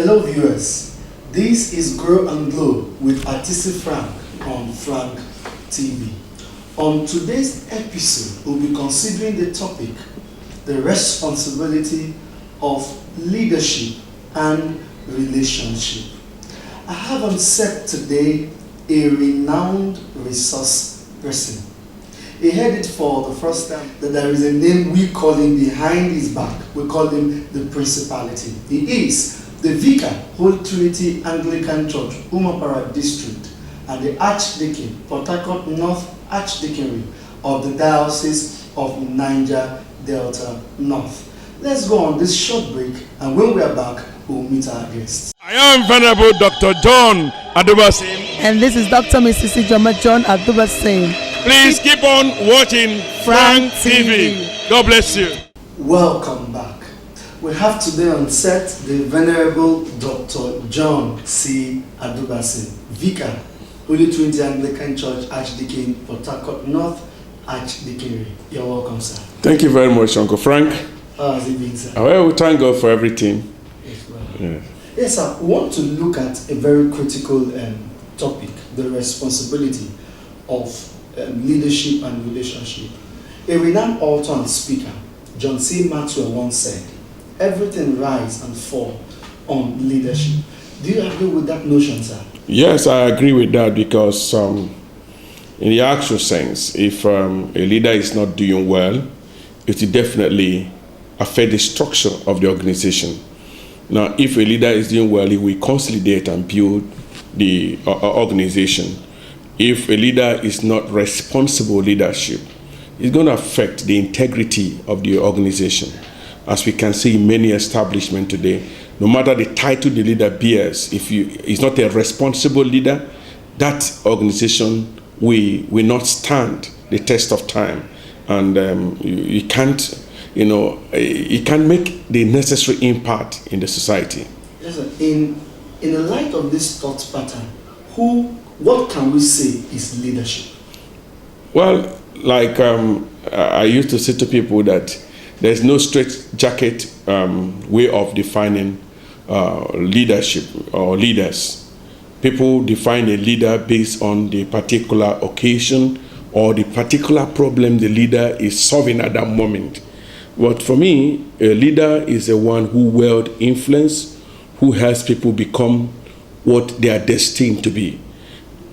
Hello viewers, this is Grow and Glow with Ataisi Frank on FrankTV. On today's episode, we'll be considering the topic, the responsibility of leadership and relationship. I have on set today a renowned resource person. He heard it for the first time that there is a name we call him behind his back. We call him the Principality. He is the Vicar, Holy Trinity Anglican Church, Umapara District, and the Archdeacon, Port Harcourt North Archdeaconry of the Diocese of Niger Delta North. Let's go on this short break, and when we are back, we'll meet our guests. I am Venerable Dr. John Adubasim. And this is Dr. Mrs. John Adubasim. Please keep on watching FrankTV. God bless you. Welcome back. We have today on set the Venerable Dr. John C. Adubasim, Vicar, Holy Trinity Anglican Church, Archdeacon, Port Harcourt North Archdeaconry. You're welcome, sir. Thank you very much, Uncle Frank. How has it been, sir? Well, we thank God for everything. Yes, well. Yeah. Yes, sir. We want to look at a very critical topic, the responsibility of leadership and relationship. A renowned author and speaker, John C. Maxwell, once said, everything rise and fall on leadership. Do you agree with that notion, sir? Yes, I agree with that because in the actual sense, if a leader is not doing well, it will definitely affect the structure of the organization. Now, if a leader is doing well, he will consolidate and build the organization. If a leader is not responsible leadership, it's going to affect the integrity of the organization. As we can see in many establishments today, no matter the title the leader bears, if he's not a responsible leader, that organization will not stand the test of time. And you can't, you can't make the necessary impact in the society. Yes, sir. In the light of this thought pattern, what can we say is leadership? Well, like I used to say to people that there's no straitjacket way of defining leadership or leaders. People define a leader based on the particular occasion or the particular problem the leader is solving at that moment. But for me, a leader is the one who wields influence, who helps people become what they are destined to be.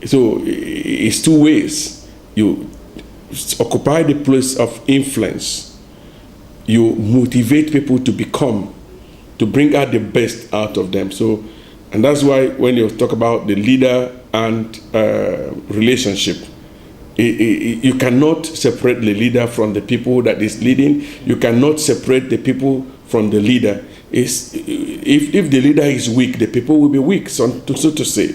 So it's two ways. You occupy the place of influence. You motivate people to bring out the best out of them. So, and that's why when you talk about the leader and relationship, you cannot separate the leader from the people that is leading. You cannot separate the people from the leader. If the leader is weak, the people will be weak, so to say.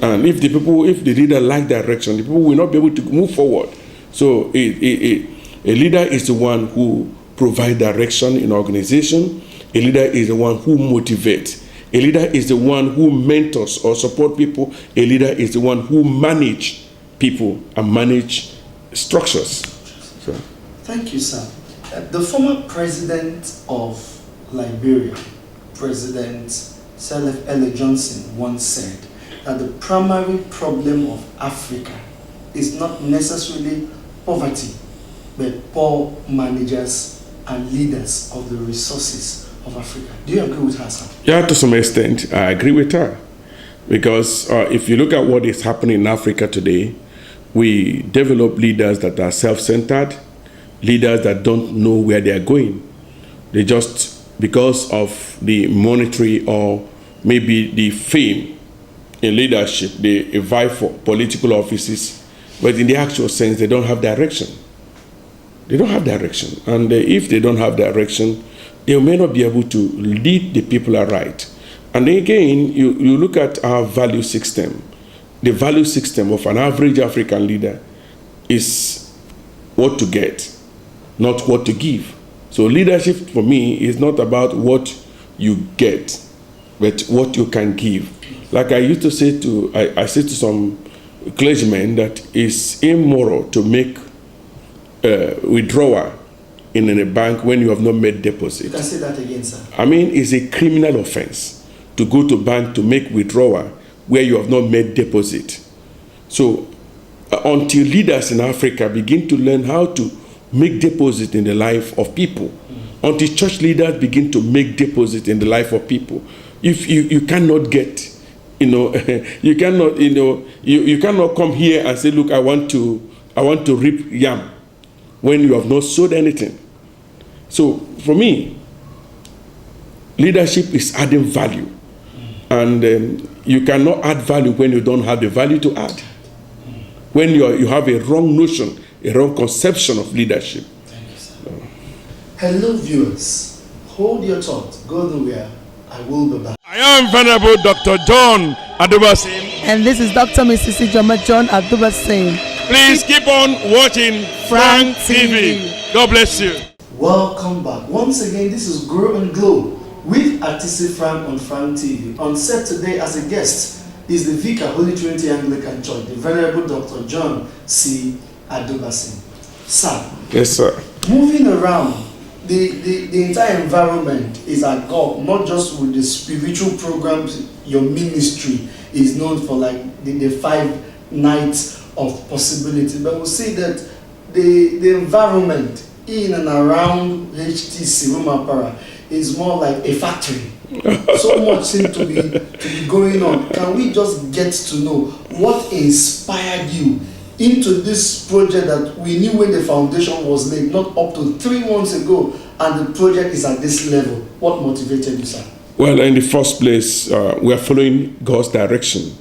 And if the leader lack direction, the people will not be able to move forward. So a leader is the one who provides direction in organization. A leader is the one who motivates. A leader is the one who mentors or support people. A leader is the one who manage people and manage structures. So. Thank you, sir. The former president of Liberia, President Sirleaf L. Johnson, once said that the primary problem of Africa is not necessarily poverty, but poor managers and leaders of the resources of Africa. Do you agree with her, sir? Yeah, to some extent, I agree with her. Because if you look at what is happening in Africa today, we develop leaders that are self-centered, leaders that don't know where they are going. They just, because of the monetary or maybe the fame in leadership, they vie for political offices, but in the actual sense, they don't have direction. They don't have direction. And if they don't have direction, they may not be able to lead the people aright. And again, you look at our value system. The value system of an average African leader is what to get, not what to give. So leadership for me is not about what you get, but what you can give. Like I used to say I say to some clergymen that it's immoral to make withdrawal in a bank when you have not made deposit. You can say that again, sir. I mean, it's a criminal offense to go to bank to make withdrawal where you have not made deposit. So until leaders in Africa begin to learn how to make deposit in the life of people, until church leaders begin to make deposit in the life of people, if you cannot get, you cannot, you cannot come here and say, look, I want to reap yam when you have not sowed anything. So for me, leadership is adding value, and you cannot add value when you don't have the value to add. When you have a wrong notion, a wrong conception of leadership. Thank you, sir. Hello, viewers. Hold your thought. Go nowhere. I will be back. I am Venerable Dr. John Adubasim. And this is Dr. Mrs. John Adubasim. Please keep on watching Frank TV. God bless you. Welcome back. Once again, this is Grow and Glow with Ataisi Frank on Frank TV. On set today as a guest is the Vicar, Holy Trinity Anglican Church, the Venerable Dr. John C. Adubasim. Sir. Yes, sir. Moving around, the entire environment is agog, not just with the spiritual programs. Your ministry is known for, like the 5 nights of possibility, but we'll see that the environment in and around HTC Rumapara is more like a factory. So much seems to be going on. Can we just get to know what inspired you into this project that we knew when the foundation was laid, not up to 3 months ago, and the project is at this level? What motivated you, sir? Well, in the first place, we are following God's direction.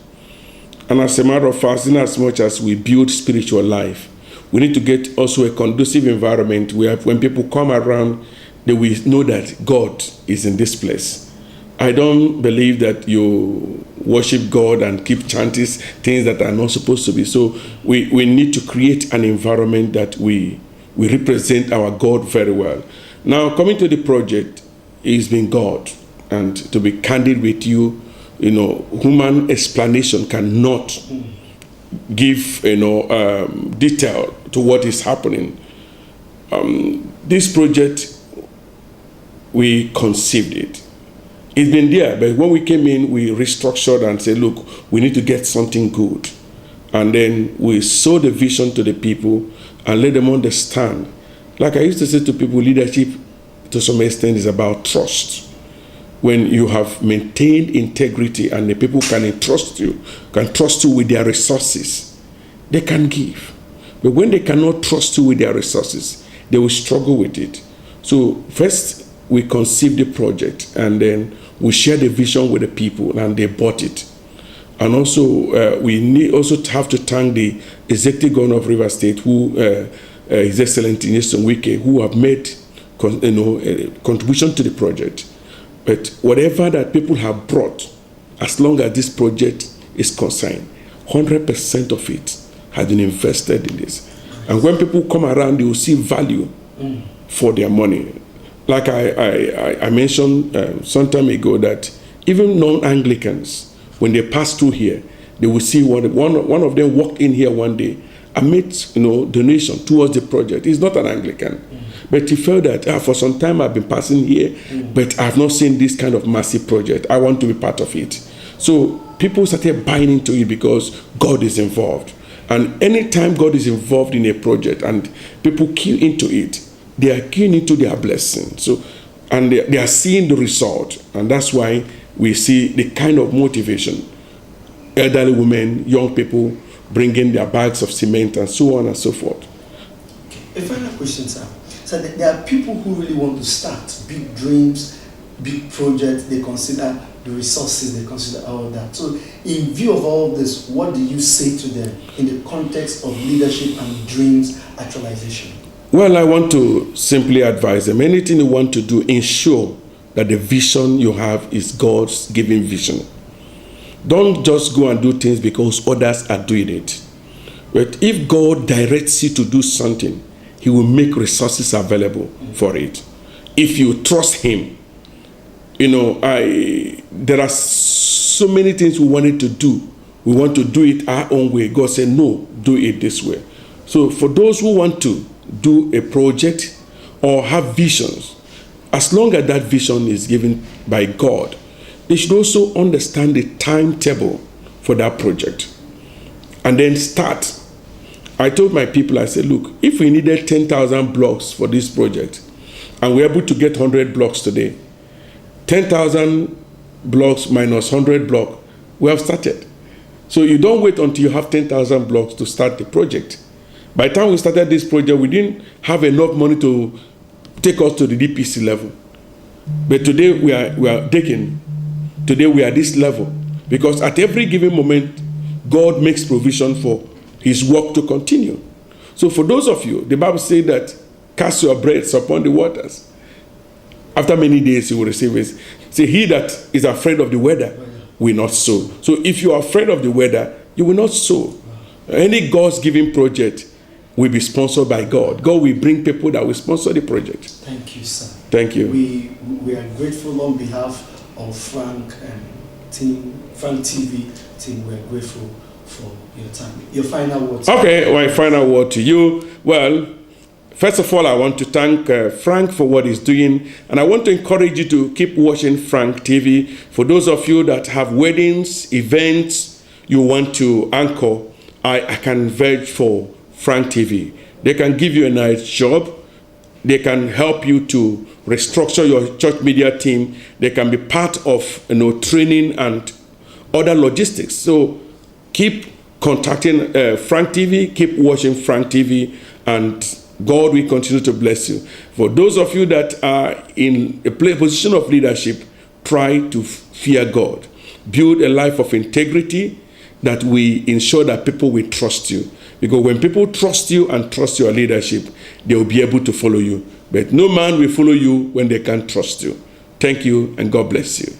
And as a matter of fact, in as much as we build spiritual life, we need to get also a conducive environment where when people come around, they will know that God is in this place. I don't believe that you worship God and keep chanting things that are not supposed to be. So we need to create an environment that we represent our God very well. Now, coming to the project, it's been God. And to be candid with you, human explanation cannot give, detail to what is happening. This project, we conceived it. It's been there, but when we came in, we restructured and said, look, we need to get something good. And then we sold the vision to the people and let them understand. Like I used to say to people, leadership to some extent is about trust. When you have maintained integrity and the people can trust you with their resources, they can give. But when they cannot trust you with their resources, they will struggle with it. So first, we conceived the project, and then we shared the vision with the people, and they bought it. And also, we also have to thank the Executive Governor of Rivers State, who His Excellency Nyesom Wike, who have made a contribution to the project. But whatever that people have brought, as long as this project is concerned, 100% of it has been invested in this. And when people come around, they will see value for their money. Like I mentioned some time ago, that even non-Anglicans, when they pass through here, they will see one of them walked in here one day and made donation towards the project. He's not an Anglican, but he felt that for some time I've been passing here, but I've not seen this kind of massive project. I want to be part of it. So people started buying into it because God is involved. And anytime God is involved in a project and people key into it, they are keying into their blessing. So, and they are seeing the result. And that's why we see the kind of motivation. Elderly women, young people bringing their bags of cement and so on and so forth. A final question, sir. So there are people who really want to start big dreams, big projects. They consider the resources, they consider all that. So in view of all this, what do you say to them in the context of leadership and dreams actualization? Well, I want to simply advise them, anything you want to do, ensure that the vision you have is God's given vision. Don't just go and do things because others are doing it. But if God directs you to do something, He will make resources available for it. If you trust Him, there are so many things we wanted to do. We want to do it our own way. God said, no, do it this way. So for those who want to do a project or have visions, as long as that vision is given by God, they should also understand the timetable for that project and then start. I told my people, I said, look, if we needed 10,000 blocks for this project and we're able to get 100 blocks today, 10,000 blocks minus 100 blocks, we have started. So you don't wait until you have 10,000 blocks to start the project. By the time we started this project, we didn't have enough money to take us to the DPC level. But today we are taking. Today we are at this level. Because at every given moment, God makes provision for his work to continue. So for those of you, the Bible says that cast your breads upon the waters. After many days you will receive it. Say, he that is afraid of the weather will not sow. So if you are afraid of the weather, you will not sow. Any God's given project will be sponsored by God. God will bring people that will sponsor the project. Thank you, sir. Thank you. We are grateful on behalf of Frank and FrankTV team. We are grateful for your time. Your final words. Okay, my final word to you. Well, first of all, I want to thank Frank for what he's doing, and I want to encourage you to keep watching FrankTV. For those of you that have weddings, events, you want to anchor, I can vouch for FrankTV. They can give you a nice job. They can help you to restructure your church media team. They can be part of training and other logistics. So keep contacting FrankTV, keep watching FrankTV, and God will continue to bless you. For those of you that are in a position of leadership, try to fear God. Build a life of integrity that will ensure that people will trust you. Because when people trust you and trust your leadership, they will be able to follow you. But no man will follow you when they can't trust you. Thank you, and God bless you.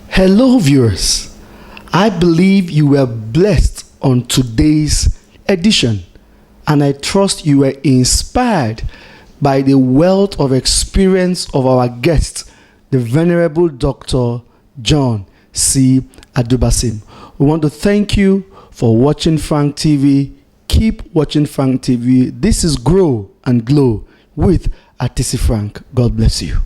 Hello, viewers. I believe you were blessed on today's edition, and I trust you were inspired by the wealth of experience of our guest, the Venerable Dr. John C. Adubasim. We want to thank you for watching FrankTV. Keep watching FrankTV. This is Grow and Glow with Ataisi Frank. God bless you.